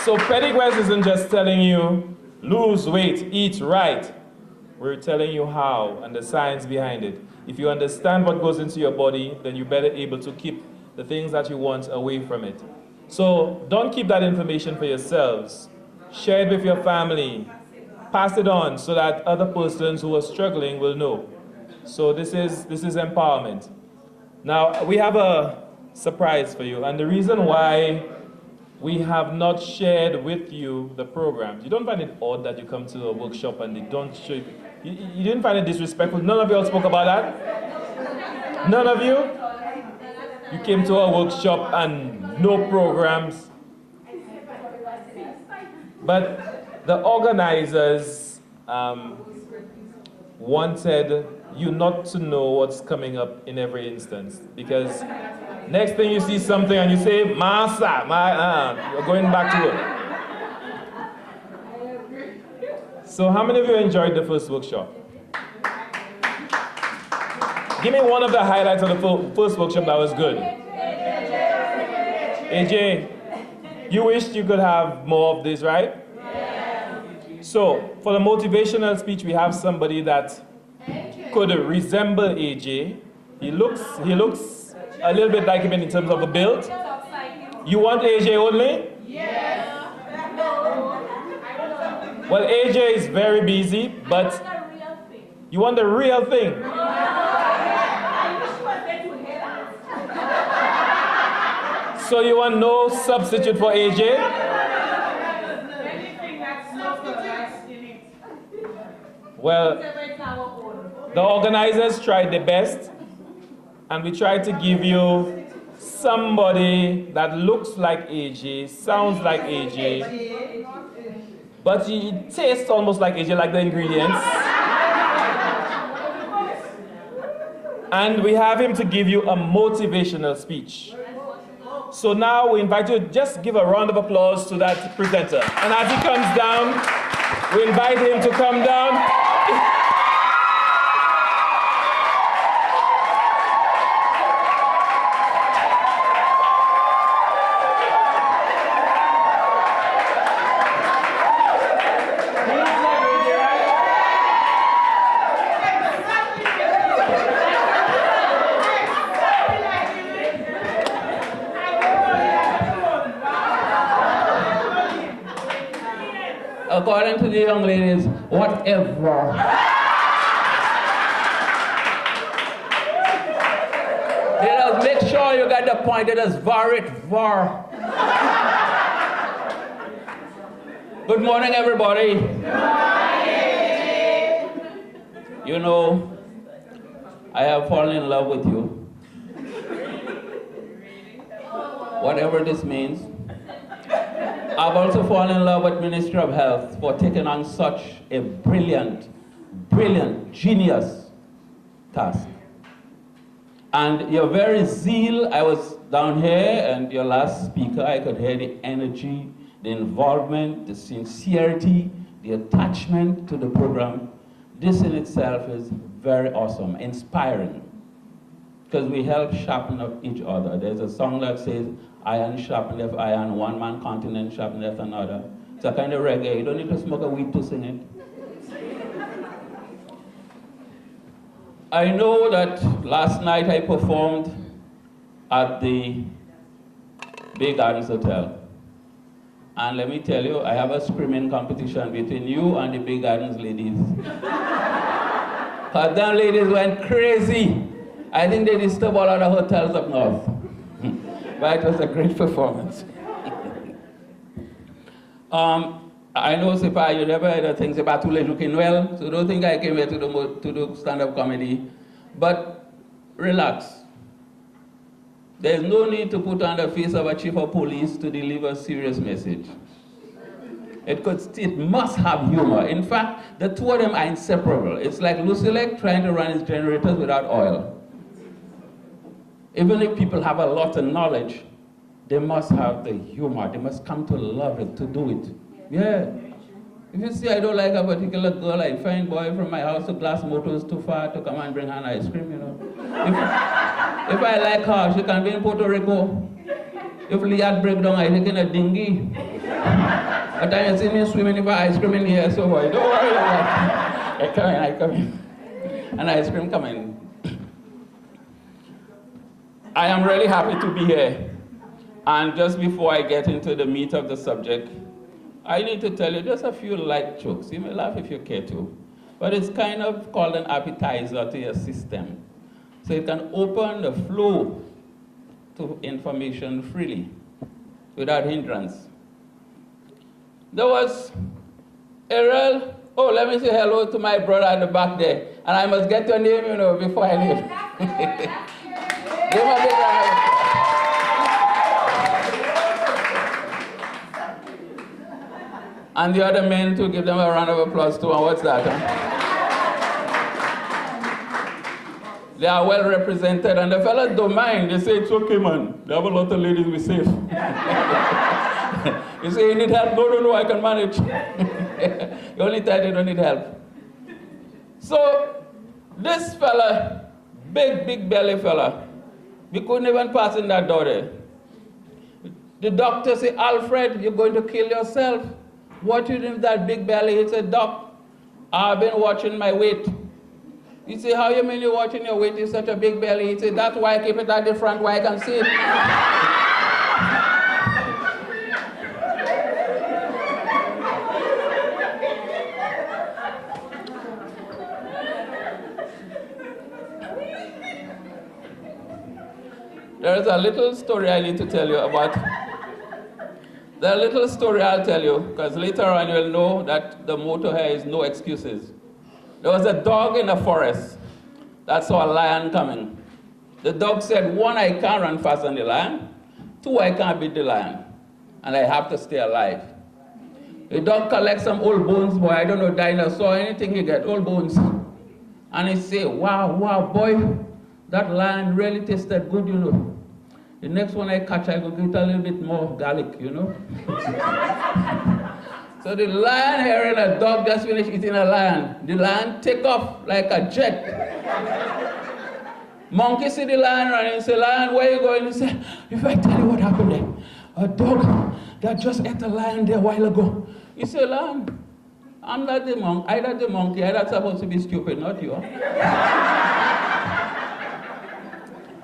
So Pedi Gwes isn't just telling you, lose weight, eat right. We're telling you how and the science behind it. If you understand what goes into your body, then you're better able to keep the things that you want away from it. So don't keep that information for yourselves. Share it with your family. Pass it on so that other persons who are struggling will know. So this is empowerment. Now, we have a surprise for you. And the reason why we have not shared with you the programs, you don't find it odd that you come to a workshop and they don't show you? You didn't find it disrespectful? None of you all spoke about that? None of you? You came to a workshop and no programs. But the organizers wanted you not to know what's coming up in every instance. Because next thing you see something and you say, Masa, you're going back to work. So how many of you enjoyed the first workshop? Give me one of the highlights of the first workshop that was good. AJ, you wished you could have more of this, right? So for the motivational speech, we have somebody that could resemble AJ. He looks a little bit like him in terms of a build. You want AJ only? Yes. Well, AJ is very busy, but you want the real thing. So you want no substitute for AJ? Well, the organizers tried their best, and we tried to give you somebody that looks like AJ, sounds like AJ, but he tastes almost like AJ, like the ingredients. And we have him to give you a motivational speech. So now we invite you to just give a round of applause to that presenter. And as he comes down, we invite him to come down. According to the young ladies, whatever. Let us make sure you get the point. It is var. Good morning, everybody. Good morning. You know, I have fallen in love with you. Whatever this means. I've also fallen in love with Ministry of Health for taking on such a brilliant, genius task. And your very zeal, I was down here and your last speaker, I could hear the energy, the involvement, the sincerity, the attachment to the program. This in itself is very awesome, inspiring. Because we help sharpen up each other. There's a song that says, iron sharpeneth iron, one man continent sharpeneth another. It's a kind of reggae. You don't need to smoke a weed to sing it. I know that last night I performed at the Bay Gardens Hotel. And let me tell you, I have a screaming competition between you and the Bay Gardens ladies. Because them ladies went crazy. I think they disturbed all other hotels up north. But it was a great performance. I know, Sipa, you never heard of things about Tule looking well, so don't think I came here to do stand-up comedy. But relax. There's no need to put on the face of a chief of police to deliver a serious message. It must have humor. In fact, the two of them are inseparable. It's like Lucilec trying to run his generators without oil. Even if people have a lot of knowledge, they must have the humor. They must come to love it, to do it. Yeah. If you see I don't like a particular girl, I find boy from my house to Glass Motors too far to come and bring her ice cream, you know. If I like her, she can be in Puerto Rico. If Liat break down, I take in a dinghy. But I see me swimming for ice cream in here, so boy, don't worry about that. I come in. And ice cream come in. I am really happy to be here. And just before I get into the meat of the subject, I need to tell you just a few light jokes. You may laugh if you care to. But it's kind of called an appetizer to your system. So it can open the flow to information freely, without hindrance. There was Errol. Oh, let me say hello to my brother at the back there. And I must get your name, you know, before I leave. Give him a big round. And the other men to give them a round of applause too. And what's that? Huh? They are well represented, and the fellas don't mind. They say, it's okay, man. They have a lot of ladies, we're safe. You say, you need help? No, I can manage. You only tell they don't need help. So, this fella, big belly fella, we couldn't even pass in that door there. The doctor said, Alfred, you're going to kill yourself. What you doing with that big belly? He said, Doc, I've been watching my weight. He said, how you mean you're watching your weight? It's such a big belly. He said, that's why I keep it at the front where I can see it. There is a little story I need to tell you about. The little story I'll tell you, because later on you'll know that the motto here is no excuses. There was a dog in the forest that saw a lion coming. The dog said, 1, I can't run faster than the lion. 2, I can't beat the lion. And I have to stay alive. The dog collects some old bones, boy, I don't know, dinosaur, anything you get, old bones. And he say, wow, boy, that lion really tasted good, you know. The next one I catch, I go get a little bit more garlic, you know. So the lion hearing a dog just finished eating a lion. The lion take off like a jet. Monkey see the lion running, say, Lion, where you going? He say, if I tell you what happened there, a dog that just ate a lion there a while ago. He say, Lion, I'm not the monkey, I'm not the monkey, I'm not supposed to be stupid, not you.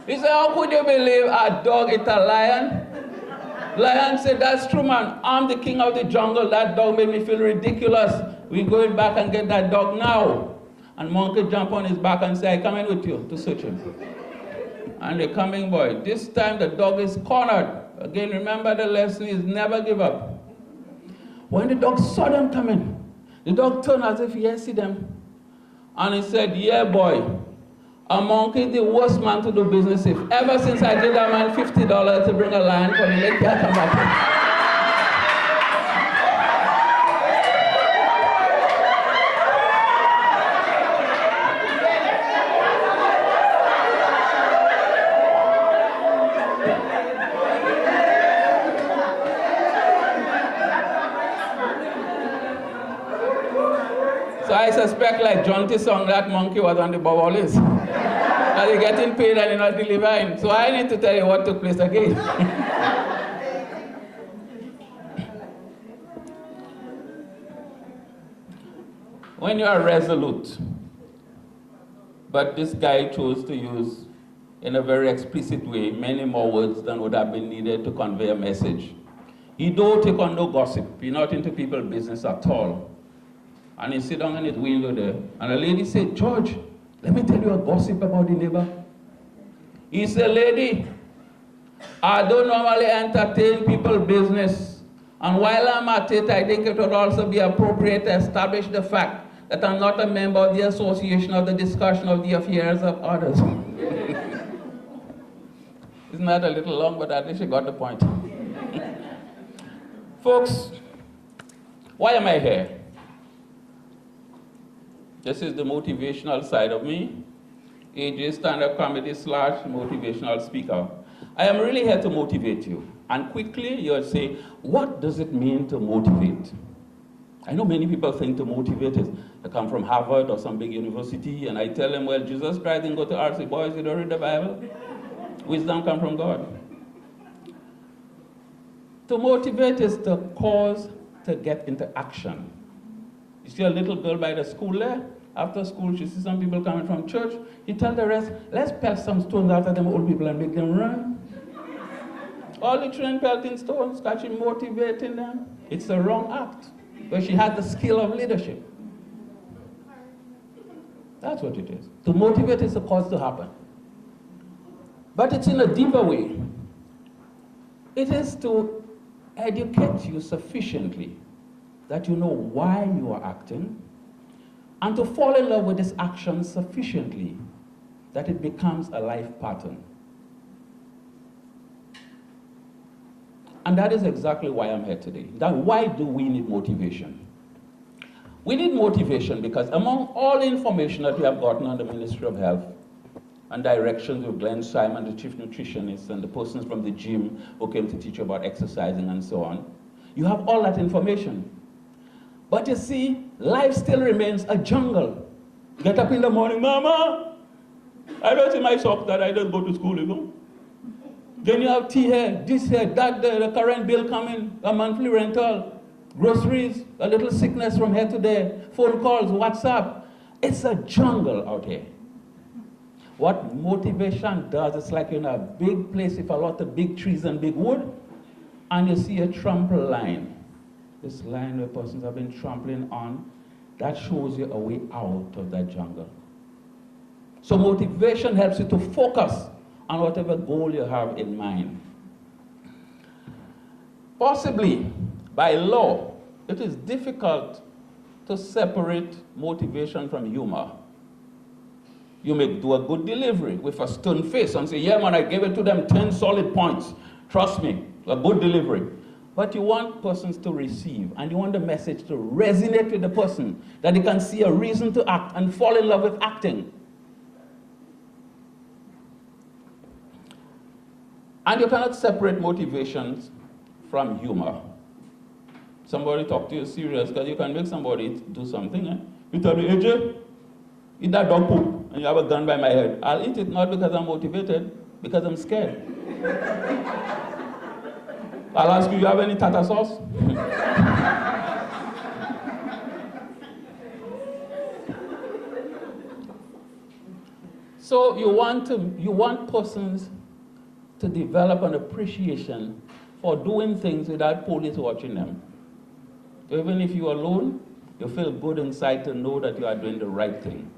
He said, how could you believe a dog ate a lion? Lion said, that's true, man. I'm the king of the jungle. That dog made me feel ridiculous. We're going back and get that dog now. And monkey jump on his back and say, I come in with you to search him. And the coming boy. This time the dog is cornered. Again, remember the lesson is never give up. When the dog saw them coming, the dog turned as if he had seen them. And he said, yeah, boy. A monkey is the worst man to do business with. Ever since I gave that man $50 to bring a lion for me, let that come back. So I suspect like John T. song, that monkey was on the bubble list. Are you getting paid and you're not delivering? So I need to tell you what took place again. When you are resolute, but this guy chose to use, in a very explicit way, many more words than would have been needed to convey a message. He don't take on no gossip. He's not into people's business at all. And he sit down in his window there, and a lady said, George, let me tell you a gossip about the neighbor. He said, lady, I don't normally entertain people's business. And while I'm at it, I think it would also be appropriate to establish the fact that I'm not a member of the association of the discussion of the affairs of others. Isn't that a little long, but at least you got the point. Folks, why am I here? This is the motivational side of me. AJ stand-up comedy / motivational speaker. I am really here to motivate you. And quickly you'll say, what does it mean to motivate? I know many people think to motivate is to come from Harvard or some big university, and I tell them, well, Jesus Christ didn't go to art, say, boys, you don't read the Bible? Wisdom comes from God. To motivate is to cause to get into action. You see a little girl by the school there? After school, she sees some people coming from church. He tells the rest, let's pelt some stones after them old people and make them run. All the children pelting stones, catching, motivating them. It's the wrong act. But she had the skill of leadership. That's what it is. To motivate is a cause to happen. But it's in a deeper way. It is to educate you sufficiently that you know why you are acting, and to fall in love with this action sufficiently that it becomes a life pattern. And that is exactly why I'm here today. Why do we need motivation? We need motivation because among all the information that we have gotten on the Ministry of Health and directions with Glenn Simon, the chief nutritionist, and the persons from the gym who came to teach you about exercising and so on, you have all that information. But you see, life still remains a jungle. Get up in the morning, Mama, I don't see my socks that I don't go to school, you know. Then you have tea here, this here, that there, the current bill coming, a monthly rental, groceries, a little sickness from here to there, phone calls, WhatsApp. It's a jungle out here. What motivation does, it's like you're in a big place with a lot of big trees and big wood, and you see a trample line. This line where persons have been trampling on, that shows you a way out of that jungle. So motivation helps you to focus on whatever goal you have in mind. Possibly, by law, it is difficult to separate motivation from humor. You may do a good delivery with a stern face and say, yeah man, I gave it to them 10 solid points. Trust me, a good delivery. But you want persons to receive, and you want the message to resonate with the person, that they can see a reason to act and fall in love with acting. And you cannot separate motivations from humor. Somebody talk to you serious, because you can make somebody do something. Eh? You tell me, AJ, eat that dog poop, and you have a gun by my head. I'll eat it not because I'm motivated, because I'm scared. I'll ask you, you have any tartar sauce? So you want persons to develop an appreciation for doing things without police watching them. Even if you're alone, you feel good inside to know that you are doing the right thing.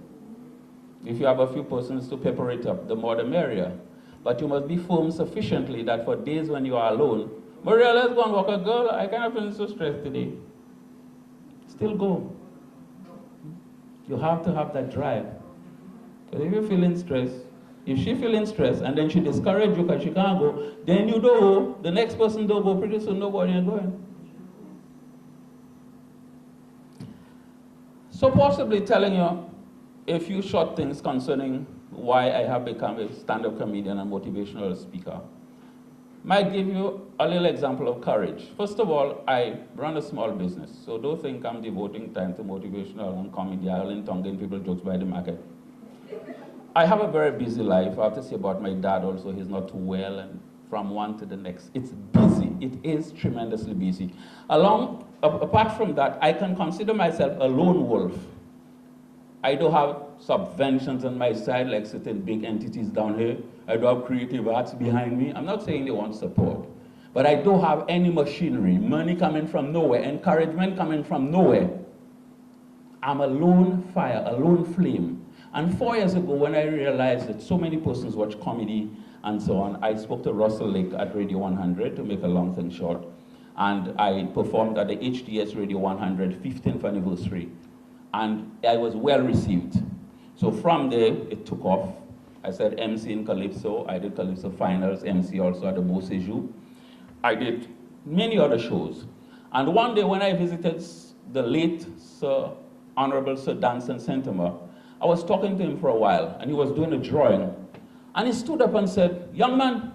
If you have a few persons to pepper it up, the more the merrier. But you must be firm sufficiently that for days when you are alone, Maria, let's go and walk a girl. I kind of feel so stressed today. Still go. You have to have that drive. Because if you're feeling stressed, if she's feeling stressed and then she discourages you because she can't go, then you don't go, the next person don't go, pretty soon nobody is going. So possibly telling you a few short things concerning why I have become a stand-up comedian and motivational speaker might give you a little example of courage. First of all, I run a small business, so don't think I'm devoting time to motivational and comedy, and tonguing people jokes by the market. I have a very busy life. I have to say about my dad also, he's not too well, and from one to the next. It's busy. It is tremendously busy. Apart from that, I can consider myself a lone wolf. I don't have subventions on my side like certain big entities down here. I don't have creative arts behind me. I'm not saying they want support, but I don't have any machinery, money coming from nowhere, encouragement coming from nowhere. I'm a lone fire, a lone flame. And 4 years ago, when I realized that so many persons watch comedy and so on, I spoke to Russell Lake at Radio 100, to make a long thing short, and I performed at the HDS Radio 100 15th anniversary. And I was well received. So from there, it took off. I said MC in Calypso. I did Calypso Finals, MC also at the Beau Séjour. I did many other shows. And one day when I visited the late Honorable Sir Danson Sentimer, I was talking to him for a while, and he was doing a drawing. And he stood up and said, young man,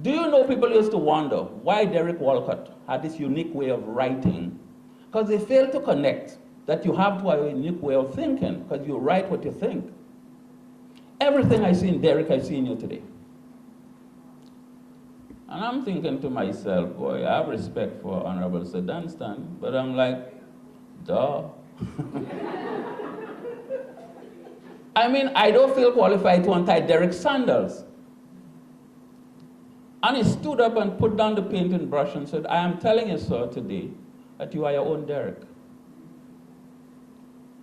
do you know people used to wonder why Derek Walcott had this unique way of writing? Because they failed to connect that you have to have a unique way of thinking, because you write what you think. Everything I see in Derek, I see in you today. And I'm thinking to myself, boy, I have respect for Honorable Sir Dunstan, but I'm like, duh. I mean, I don't feel qualified to untie Derek's sandals. And he stood up and put down the painting brush and said, I am telling you, sir, today, that you are your own Derek.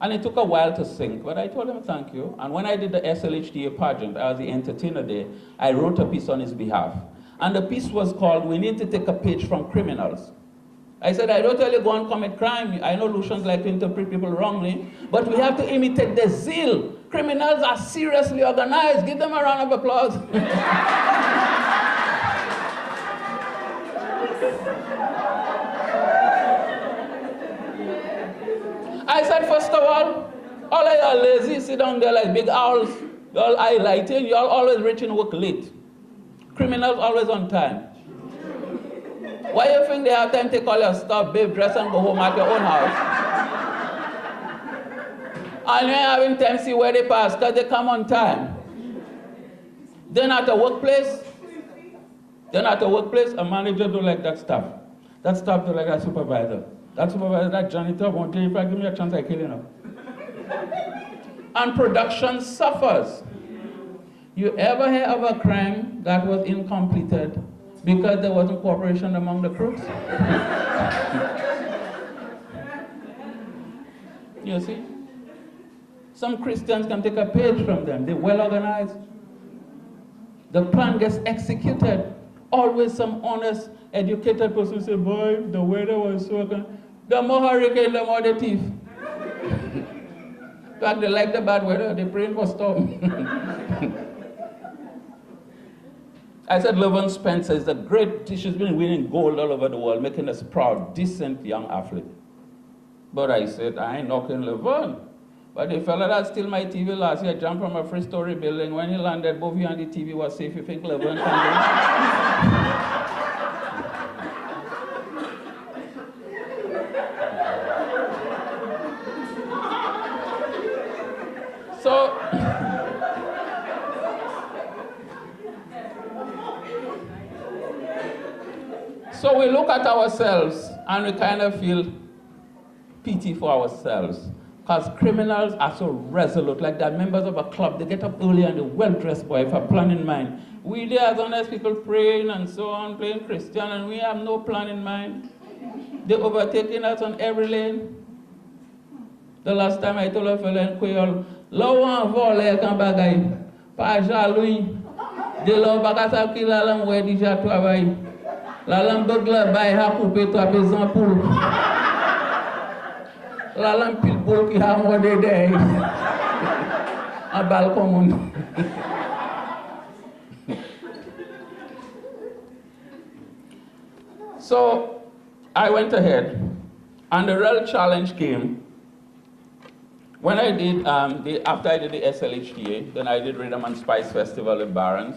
And it took a while to sink, but I told him thank you. And when I did the SLHDA pageant, I was the entertainer there, I wrote a piece on his behalf. And the piece was called, We Need to Take a Page from Criminals. I said, I don't tell you go and commit crime. I know Lucians like to interpret people wrongly, but we have to imitate their zeal. Criminals are seriously organized. Give them a round of applause. I said, first of all of you are lazy, sit down there like big owls. You all highlighting, you all always reach and work late. Criminals always on time. Why you think they have time to take all your stuff, babe, dress and go home at your own house? And you ain't having time to see where they pass because they come on time. Then at the workplace, a manager don't like that staff. That staff don't like that supervisor. That supervisor, that janitor won't tell you, if I give me a chance, I kill you now. And production suffers. You ever hear of a crime that was incompleted because there wasn't cooperation among the crooks? You see? Some Christians can take a page from them. They're well organized. The plan gets executed. Always some honest, educated person say, boy, the weather was so good. The more hurricane, the more the thief. In fact, they like the bad weather. They're praying for storm. I said Levon Spencer is a great, she's been winning gold all over the world, making us proud, decent young athlete. But I said, I ain't knocking Levon. But the fella that stole my TV last year jumped from a three-story building. When he landed, both you and the TV was safe. You think Levon can do? So we look at ourselves and we kind of feel pity for ourselves. Because criminals are so resolute, like they're members of a club. They get up early and they're well-dressed, boy, with a plan in mind. We there as honest people praying and so on, playing Christian, and we have no plan in mind. They're overtaking us on every lane. The last time I told a fellow in Creole, Lawan vole kan bagay, pa jaloui, de lo baka sa ki la lam we déjà travail. La lam bagla bay ha couper toi besoin pour. La lam pile pour ki ha mo de day. A bal commune. So I went ahead, and the real challenge came when I did, after I did the SLHDA, then I did Rhythm and Spice Festival in Barons.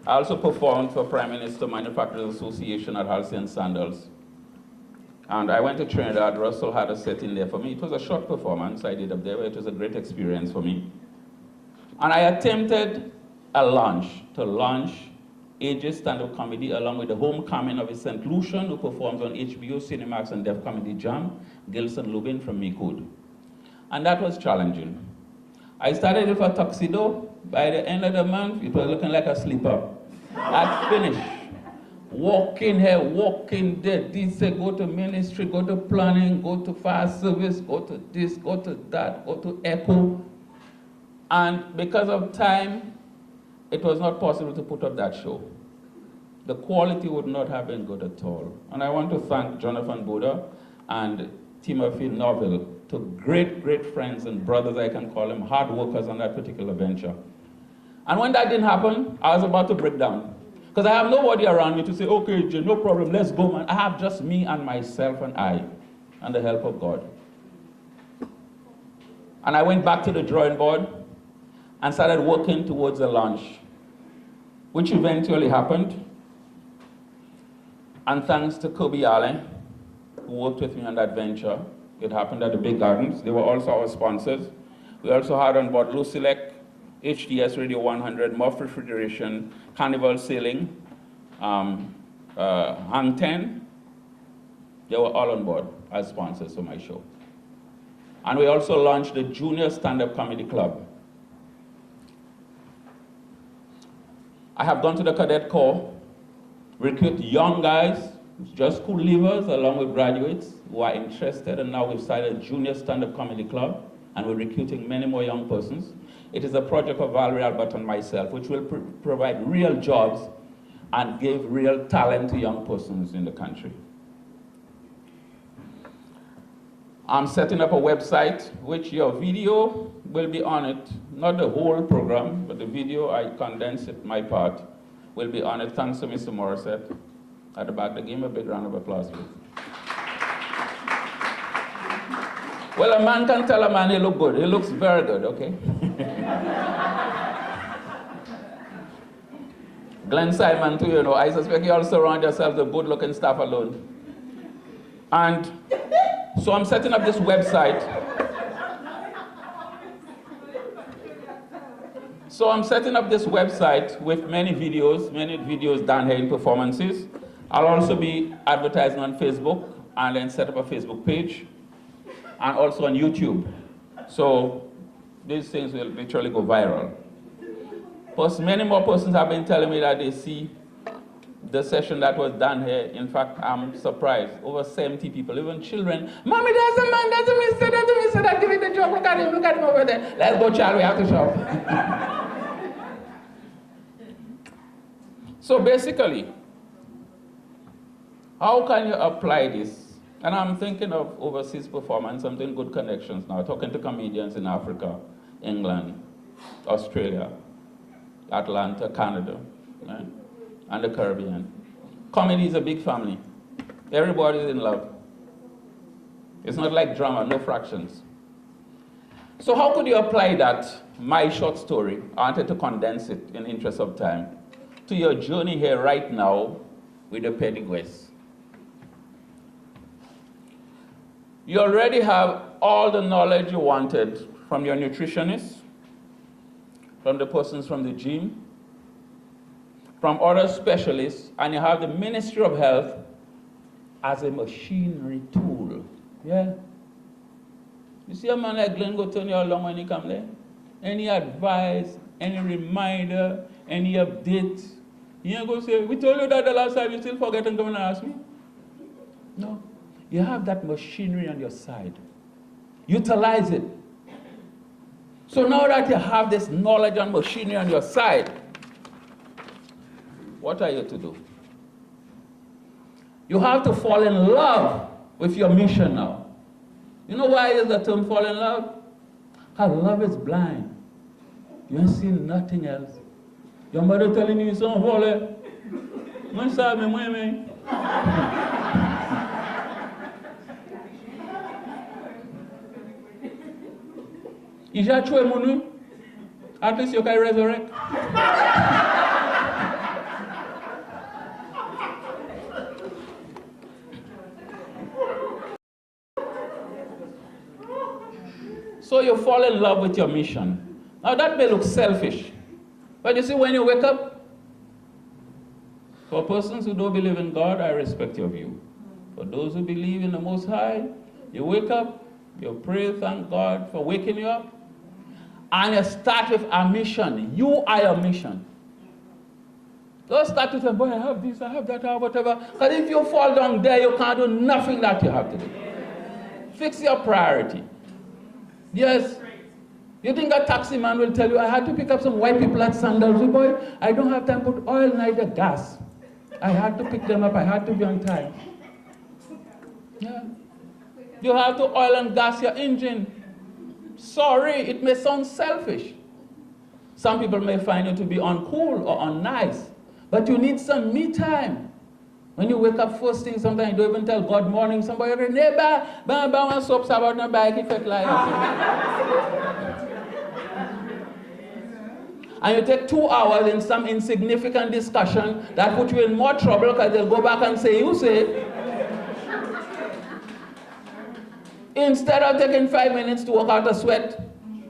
I also performed for Prime Minister Manufacturers Association at Halsey and Sandals. And I went to Trinidad. Russell had a set in there for me. It was a short performance I did up there, but it was a great experience for me. And I attempted to launch Ages stand-up comedy along with the homecoming of a St. Lucian who performs on HBO, Cinemax, and Def Comedy Jam, Gilson Lubin from Mecood. And that was challenging. I started with a tuxedo. By the end of the month, it was looking like a sleeper. I finished. Walking here, walking there. This say go to ministry, go to planning, go to fire service, go to this, go to that, go to echo. And because of time, it was not possible to put up that show. The quality would not have been good at all. And I want to thank Jonathan Buda and Timothy Noville, two great, great friends and brothers, I can call them, hard workers on that particular venture. And when that didn't happen, I was about to break down. Because I have nobody around me to say, okay, Jay, no problem, let's go, man. I have just me and myself and I, and the help of God. And I went back to the drawing board and started working towards a launch, which eventually happened. And thanks to Kobe Allen, who worked with me on that venture, it happened at the Big Gardens. They were also our sponsors. We also had on board Lucilec, HDS Radio 100, Muff Refrigeration, Carnival Sailing, Hang 10, they were all on board as sponsors for my show. And we also launched the Junior Stand-Up Comedy Club. I have gone to the Cadet Corps, recruit young guys, just school leavers along with graduates who are interested, and now we've started a Junior Stand-Up Comedy Club, and we're recruiting many more young persons. It is a project of Valerie Albert and myself, which will provide real jobs and give real talent to young persons in the country. I'm setting up a website, which your video will be on it. Not the whole program, but the video, I condensed it, my part, will be on it. Thanks to Mr. Morissette at the back. They give him a big round of applause, please. Well, a man can tell a man he looks good. He looks very good, okay? Glenn Simon too, you know, I suspect you all surround yourself with good-looking staff alone. And so I'm setting up this website. With many videos done here in performances. I'll also be advertising on Facebook and then set up a Facebook page and also on YouTube. So these things will literally go viral. Plus, many more persons have been telling me that they see the session that was done here. In fact, I'm surprised. Over 70 people, even children. Mommy, there's a man, there's a mister, that give me the job. Look at him over there. Let's go, child, we have to shop. So basically, how can you apply this? And I'm thinking of overseas performance. I'm doing good connections now, talking to comedians in Africa, England, Australia, Atlanta, Canada, right? And the Caribbean. Comedy is a big family. Everybody's in love. It's not like drama, no fractions. So how could you apply that, my short story, I wanted to condense it in the interest of time, to your journey here right now with the Pedi Gwes? You already have all the knowledge you wanted from your nutritionist, from the persons from the gym, from other specialists, and you have the Ministry of Health as a machinery tool. Yeah? You see a man like Glenn go turn you along when he come there? Any advice, any reminder, any update? You ain't go say, we told you that the last time, you still forget and come and ask me? No. You have that machinery on your side. Utilize it. So now that you have this knowledge and machinery on your side, what are you to do? You have to fall in love with your mission now. You know why is the term fall in love? Because love is blind. You ain't seen nothing else. Your mother telling you son vole. Moi ça me moi. If you try monu, at least you can resurrect. So you fall in love with your mission. Now that may look selfish, but you see, when you wake up, for persons who don't believe in God, I respect your view. For those who believe in the Most High, you wake up, you pray, thank God for waking you up, and you start with a mission. You are your mission. Don't start with, boy, I have this, I have that, I have whatever. Because if you fall down there, you can't do nothing that you have to do. Fix your priority. Yes. You think a taxi man will tell you, I had to pick up some white people at Sandals. Boy, I don't have time to put oil, neither gas. I had to pick them up, I had to be on time. Yeah. You have to oil and gas your engine. Sorry, it may sound selfish. Some people may find you to be uncool or unnice, but you need some me time. When you wake up first thing, sometimes you don't even tell God morning. Somebody will neighbor, one soap about no bike, if it like. And you take 2 hours in some insignificant discussion that put you in more trouble because they'll go back and say, you say. Instead of taking 5 minutes to work out a sweat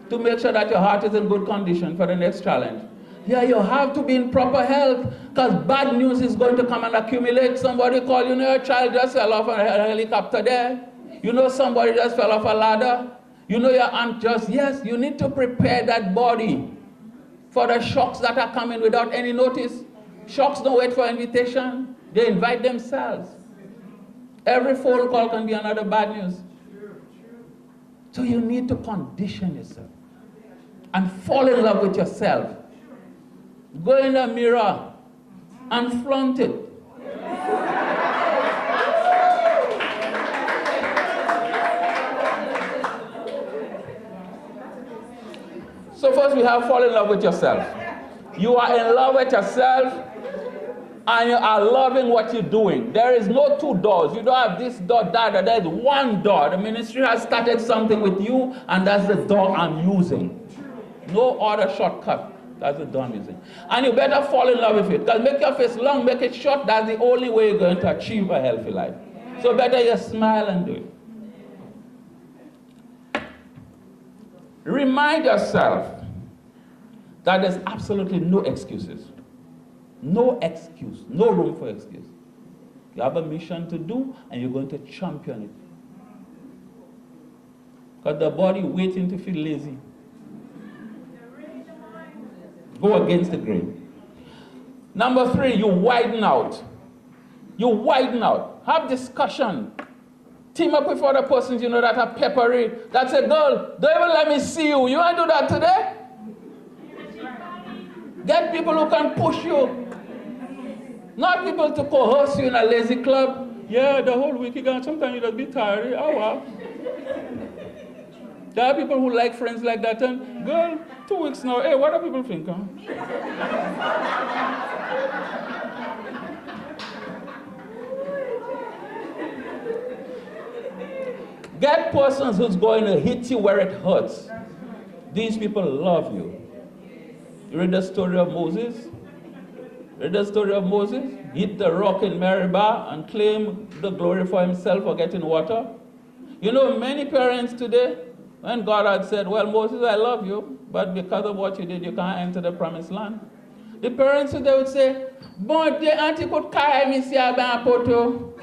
to make sure that your heart is in good condition for the next challenge, Yeah, you have to be in proper health, because bad news is going to come and accumulate. Somebody call, you know, your child just fell off a helicopter there. You know somebody just fell off a ladder. You know your aunt just, yes, you need to prepare that body for the shocks that are coming without any notice. Shocks don't wait for invitation. They invite themselves. Every phone call can be another bad news. So you need to condition yourself and fall in love with yourself. Go in the mirror and flaunt it. So first we have fall in love with yourself. You are in love with yourself and you are loving what you're doing. There is no two doors. You don't have this door, that, or there's one door. The ministry has started something with you, and that's the door I'm using. No other shortcut. That's the door I'm using. And you better fall in love with it. Because make your face long, make it short. That's the only way you're going to achieve a healthy life. So better you smile and do it. Remind yourself that there's absolutely no excuses. No excuse, no room for excuse. You have a mission to do, and you're going to champion it. Because the body waiting to feel lazy. Go against the grain. Number 3, you widen out. You widen out. Have discussion. Team up with other persons you know that are peppery. That say, girl, don't even let me see you. You want to do that today? Get people who can push you. Not people to coerce you in a lazy club. Yeah, the whole week you can. Sometimes you just be tired. Oh, wow. There are people who like friends like that. And, girl, 2 weeks now. Hey, what do people think? Huh? Get persons who's going to hit you where it hurts. These people love you. You read the story of Moses? Read the story of Moses? Hit the rock in Meribah and claim the glory for himself for getting water. You know, many parents today, when God had said, well, Moses, I love you, but because of what you did, you can't enter the promised land. The parents today would say, bon, the auntie could carry me see a poto.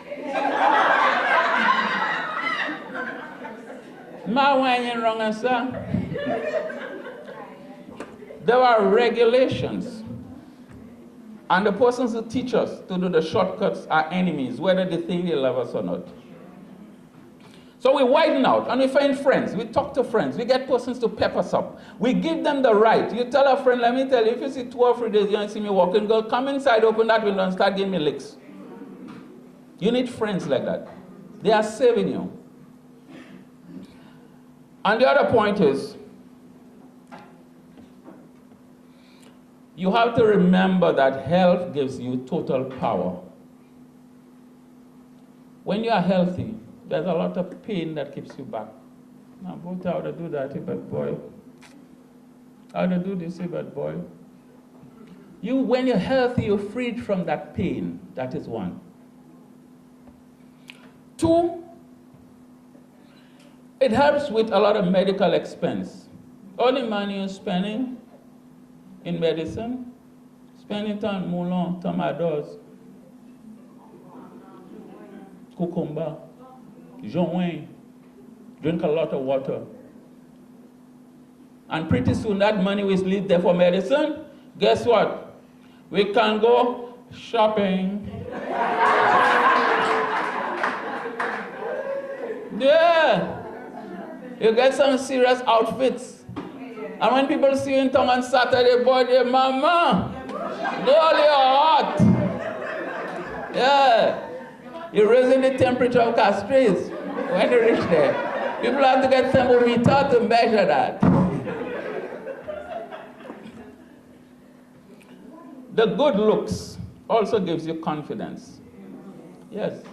Ma wine wrong answer. There are regulations. And the persons who teach us to do the shortcuts are enemies, whether they think they love us or not. So we widen out and we find friends. We talk to friends. We get persons to pep us up. We give them the right. You tell a friend, let me tell you, if you see 2 or 3 days, you don't see me walking, girl, come inside, open that window and start giving me licks. You need friends like that. They are saving you. And the other point is, you have to remember that health gives you total power. When you are healthy, there's a lot of pain that keeps you back. Now, but how to do that, but boy. How to do this, but boy. When you're healthy, you're freed from that pain. That is 1. 2, it helps with a lot of medical expense. All the money you're spending in medicine, spend it on moulin, tomatoes, cucumber, joint, drink a lot of water. And pretty soon that money we leave there for medicine, guess what? We can go shopping. Yeah. You get some serious outfits. And when people see you in town on Saturday, boy, they mama, girl, you're hot. Yeah. You're raising the temperature of Castries when you reach there. People have to get thermometer to measure that. The good looks also gives you confidence. Yes.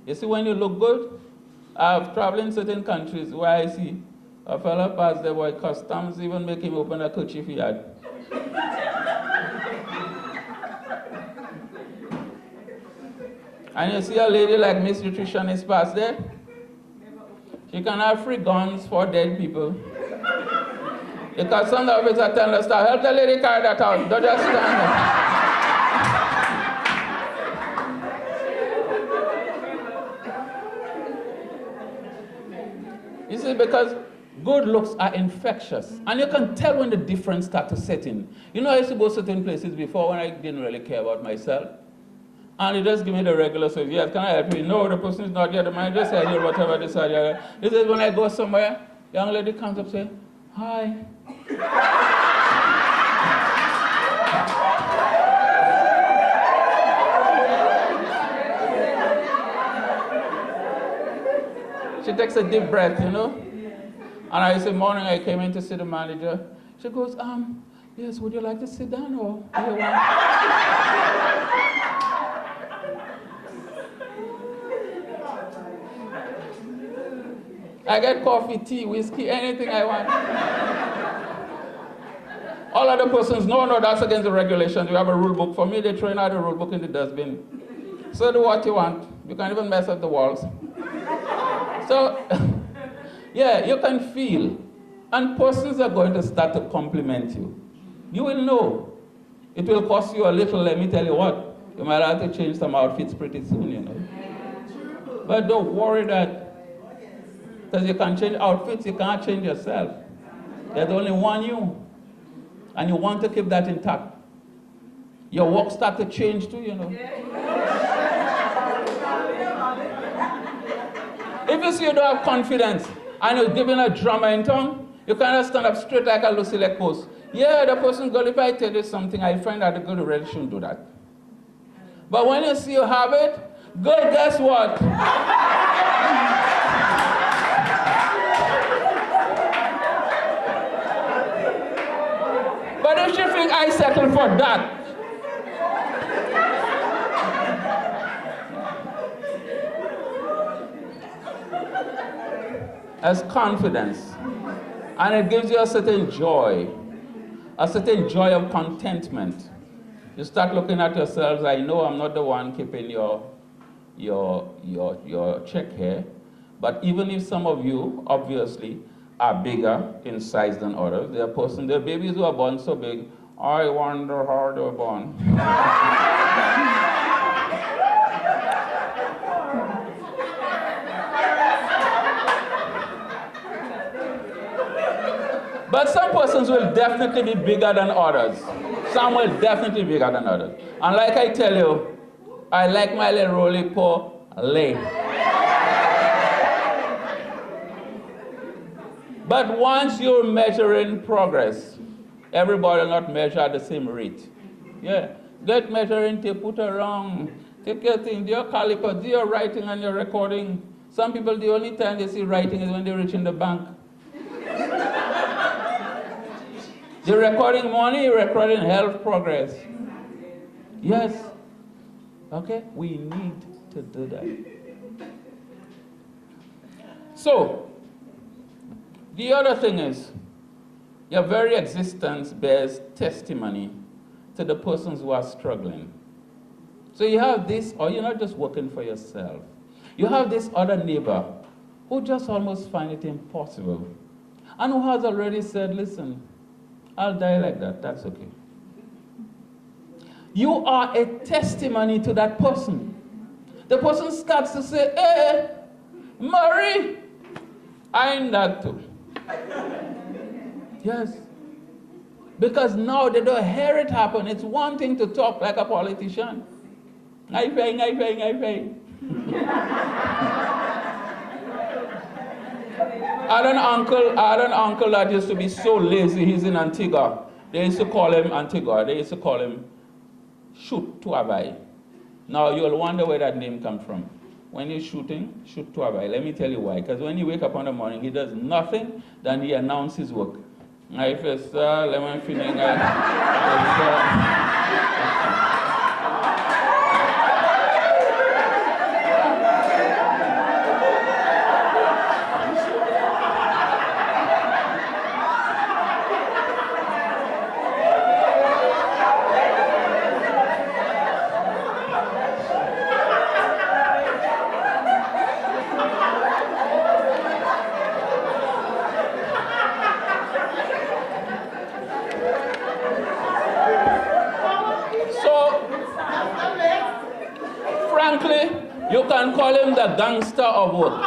You see, when you look good, I've traveled in certain countries where I see a fella pass there, boy, customs even make him open a kerchief he had. And you see a lady like Miss Nutritionist pass there, she can have free guns for dead people. Because some of us are telling us, help the lady carry that out. Don't just stand there. You see, because good looks are infectious. And you can tell when the difference starts to set in. You know, I used to go certain places before when I didn't really care about myself. And he just give me the regular service. Yes, can I help you? No, the person is not here. The manager said here, whatever this or that. He says, when I go somewhere, young lady comes up and says, hi. She takes a deep breath, you know. And I say, morning, I came in to see the manager. She goes, yes, would you like to sit down or do you want? I get coffee, tea, whiskey, anything I want. All other persons, no, that's against the regulations. You have a rule book. For me, they throw out the rule book in the dustbin. So do what you want. You can even mess up the walls. So, yeah, you can feel. And persons are going to start to compliment you. You will know. It will cost you a little, let me tell you what. You might have to change some outfits pretty soon, you know. But don't worry that. Because you can change outfits, you can't change yourself. There's only one you. And you want to keep that intact. Your work start to change too, you know. If you see you don't have confidence and you're giving a drama in tongue, you cannot stand up straight like a Lucy Lake post. Yeah, the person goes, if I tell you something, I find out the girl really shouldn't do that. But when you see you have it, girl, guess what? But if you think I settle for that, as confidence, and it gives you a certain joy of contentment. You start looking at yourselves, I know I'm not the one keeping your check here, but even if some of you, obviously, are bigger in size than others, there are babies who are born so big, I wonder how they were born. But some persons will definitely be bigger than others. Some will definitely be bigger than others. And like I tell you, I like my little roly-poly. But once you're measuring progress, everybody will not measure at the same rate. Yeah, get measuring tape, put around, take your thing, do your caliper, do your writing and your recording. Some people, the only time they see writing is when they reach in the bank. You're recording money, you're recording health progress. Yes. Okay, we need to do that. So, the other thing is, your very existence bears testimony to the persons who are struggling. So you have this, or you're not just working for yourself. You have this other neighbor who just almost find it impossible, and who has already said, listen, I'll die like that, that's okay. You are a testimony to that person. The person starts to say, hey, Murray, I'm that too. Yes. Because now they don't hear it happen. It's one thing to talk like a politician. I pay. I had an uncle that used to be so lazy, he's in Antigua. They used to call him Antigua. They used to call him Shoot Tuabai. Now you'll wonder where that name comes from. When he's shooting, shoot Tuabai. Let me tell you why. Because when you wake up in the morning, he does nothing than he announces his work. I first lemon feeling can call him the gangster of work.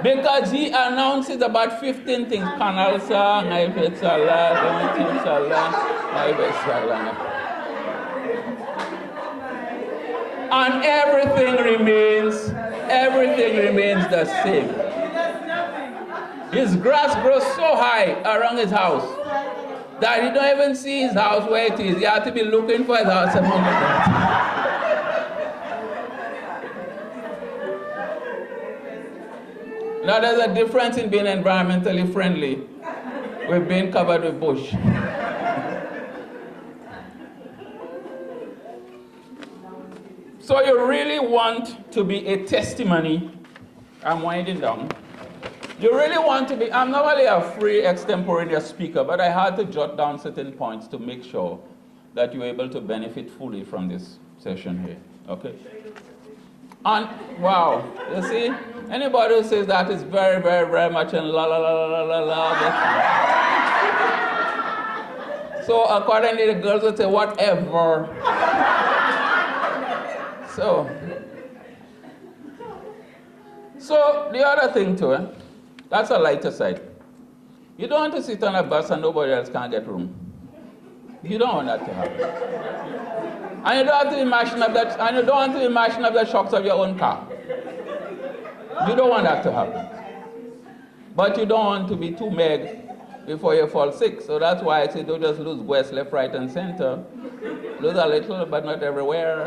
Because he announces about 15 things. Kanal sa, ngayon salah, ngayon salah, ngayon salah. And everything remains the same. His grass grows so high around his house that you don't even see his house where it is. You have to be looking for his house. Now there's a difference in being environmentally friendly with being covered with bush. So you really want to be a testimony. I'm winding down. You really want to be, I'm normally a free extemporaneous speaker, but I had to jot down certain points to make sure that you're able to benefit fully from this session here, okay? And, wow, you see, anybody who says that is very, very, very much in la la la la la la la. So accordingly, the girls would say, whatever. So the other thing too, that's a lighter side. You don't want to sit on a bus and nobody else can get room. You don't want that to happen. And you don't have to imagine that, and you don't want to imagine the shocks of your own car. You don't want that to happen. But you don't want to be too meg before you fall sick. So that's why I say don't just lose Gwes left, right, and center. Lose a little, but not everywhere.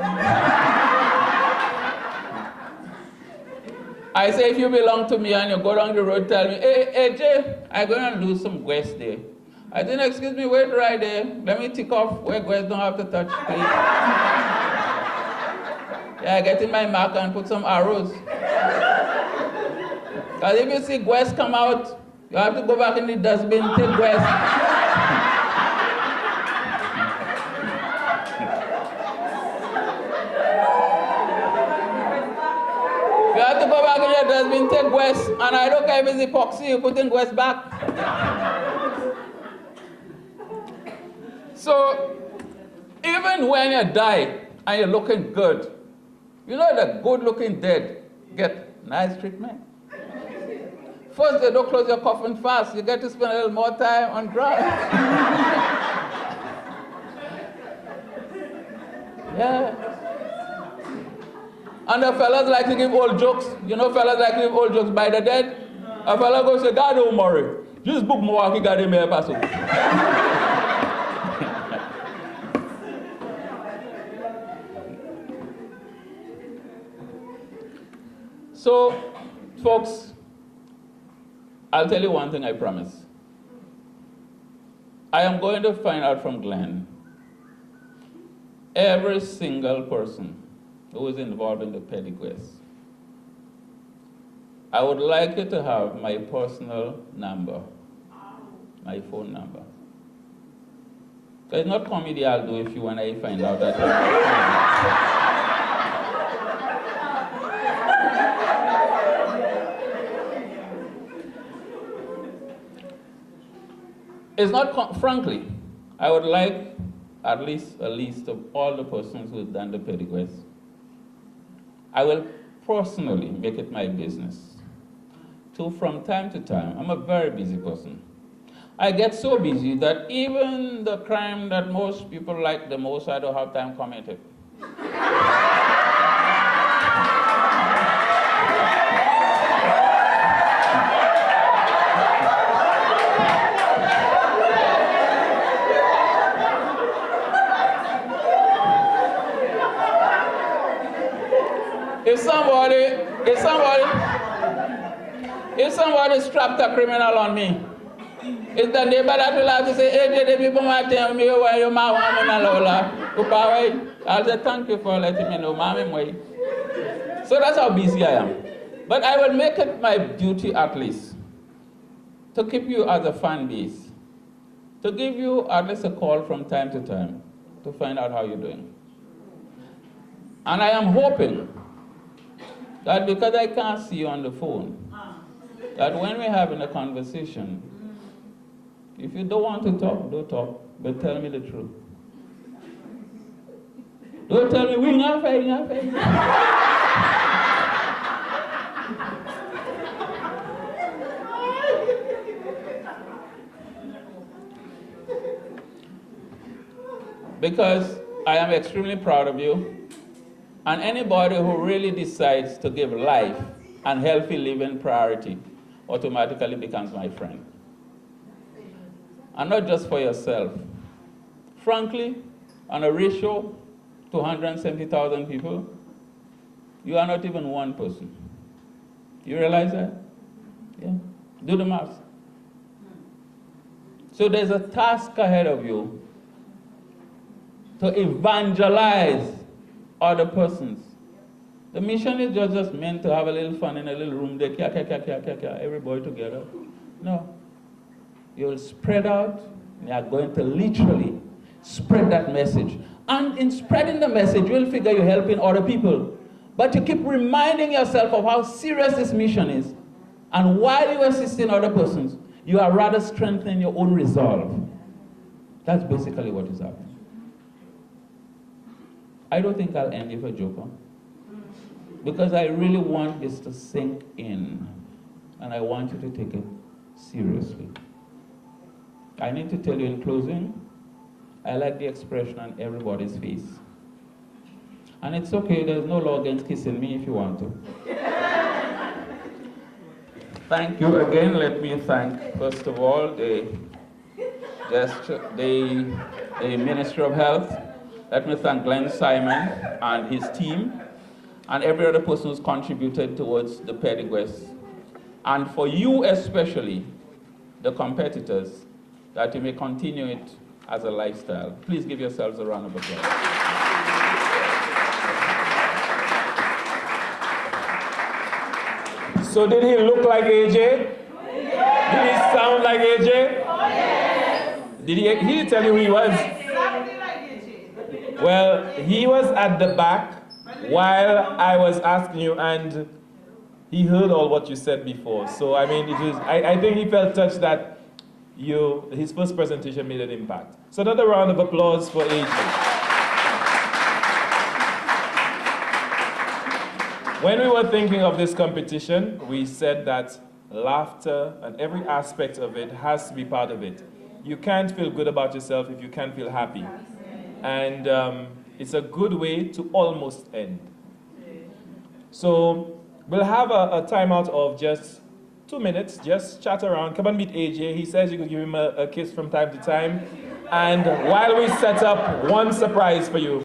I say if you belong to me and you go down the road, tell me, hey Jay, I'm going to lose some Gwes there. I said, excuse me, wait right there. Let me tick off where Gwes don't have to touch, please. Yeah, get in my marker and put some arrows. Because if you see Gwes come out, you have to go back in the dustbin, take Gwes. You have to go back in the dustbin, take Gwes, and I don't care if it's epoxy, you put in Gwes back. So, even when you die and you're looking good, you know the good-looking dead get nice treatment. First, they don't close your coffin fast. You get to spend a little more time on ground. Yeah. And the fellas like to give old jokes. You know fellas like to give old jokes by the dead. A fella goes say, God don't worry. Just book Milwaukee, God in El Paso. So, folks, I'll tell you one thing I promise. I am going to find out from Glenn every single person who is involved in the Pedi Gwes. I would like you to have my personal number, my phone number. So it's not comedy I'll do if you when I find out that. It's not, frankly, I would like at least a list of all the persons who have done the Pedi Gwes. I will personally make it my business to, from time to time, I'm a very busy person. I get so busy that even the crime that most people like the most, I don't have time committed. If somebody strapped a criminal on me, it's the neighbor that will have to say, hey, the people might tell me where your mom I'll say, thank you for letting me know, mommy. So that's how busy I am. But I will make it my duty at least to keep you as a fan base, to give you at least a call from time to time to find out how you're doing. And I am hoping that because I can't see you on the phone, that when we're having a conversation, if you don't want to talk, don't talk, but tell me the truth. Don't tell me, we're not fighting, because I am extremely proud of you. And anybody who really decides to give life and healthy living priority automatically becomes my friend. And not just for yourself. Frankly, on a ratio to 170,000 people, you are not even one person. You realize that? Yeah. Do the math. So there's a task ahead of you to evangelize other persons. The mission is just meant to have a little fun in a little room there, everybody together. No. You'll spread out, and you are going to literally spread that message. And in spreading the message, you'll figure you're helping other people. But you keep reminding yourself of how serious this mission is. And while you're assisting other persons, you are rather strengthening your own resolve. That's basically what is happening. I don't think I'll end with a joke, because I really want this to sink in, and I want you to take it seriously. I need to tell you in closing, I like the expression on everybody's face. And it's okay, there's no law against kissing me if you want to. Thank you again. Let me thank, first of all, the Ministry of Health. Let me thank Glenn Simon and his team, and every other person who's contributed towards the Pedi Gwes. And for you especially, the competitors, that you may continue it as a lifestyle. Please give yourselves a round of applause. So did he look like AJ? Did he sound like AJ? Did he tell you who he was? Well, he was at the back while I was asking you, and he heard all what you said before. So I mean, I think he felt touched that his first presentation made an impact. So another round of applause for AJ. When we were thinking of this competition, we said that laughter and every aspect of it has to be part of it. You can't feel good about yourself if you can't feel happy. And it's a good way to almost end. So we'll have a timeout of just 2 minutes, just chat around. Come and meet AJ. He says you could give him a kiss from time to time. And while we set up one surprise for you.